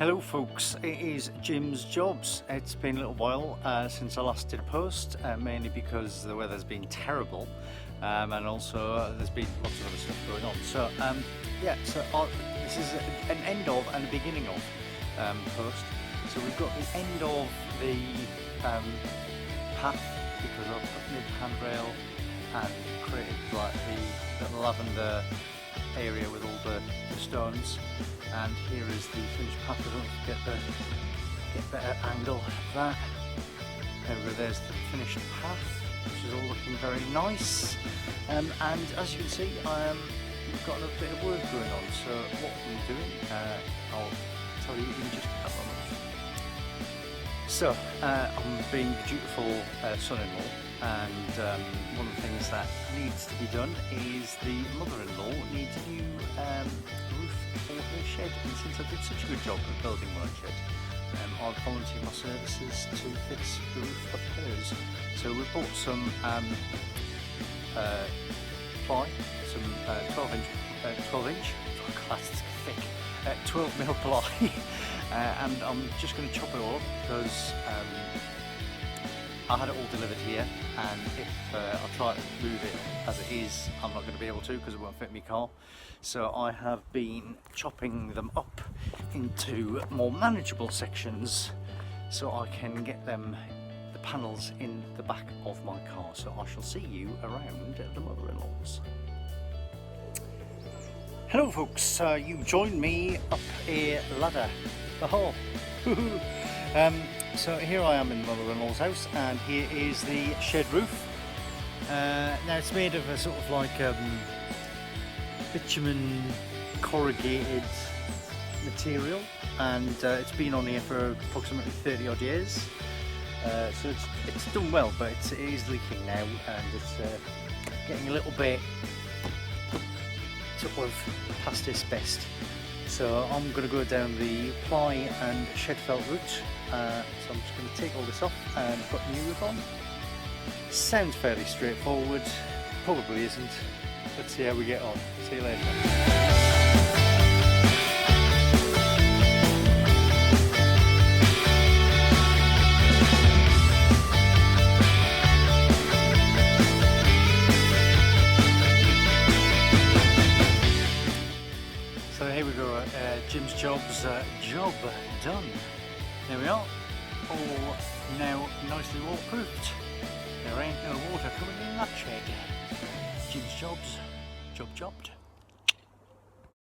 Hello folks, it is Jim's Jobs. It's been a little while since I last did a post, mainly because the weather's been terrible, and also there's been lots of other stuff going on. So this is an end of and a beginning of post. So we've got the end of the path, because I've put mid handrail and created like the little lavender area with all the stones, and here is the finished path. I don't get better angle of that. There's the finished path, which is all looking very nice, and as you can see, we've got a bit of work going on. So what I'm doing, I'll tell you in just a moment. So I'm being the dutiful son-in-law, and one of the things that needs to be done is the mother-in-law needs a new roof for her shed, and since I did such a good job of building my shed, I've volunteered my services to fix the roof of hers. So we bought some ply, some 12 inch, that's thick, 12mm ply, and I'm just going to chop it all up because I had it all delivered here, and if I try to move it as it is, I'm not going to be able to because it won't fit my car. So I have been chopping them up into more manageable sections so I can get the panels in the back of my car. So I shall see you around the mother-in-law's. Hello folks, you joined me up a ladder. Oh. So here I am in the mother-in-law's house, and here is the shed roof. Now it's made of a sort of like bitumen corrugated material, and it's been on here for approximately 30 odd years. So it's done well, but it is leaking now, and it's getting a little bit sort of past its best. So I'm going to go down the ply and shed felt route. So I'm just going to take all this off and put a new roof on. Sounds fairly straightforward, probably isn't. Let's see how we get on. See you later. So here we go, Jim's Jobs, job done. There we are, all now nicely waterproofed. There ain't no water coming in that shed. Jim's Jobs, job jobbed.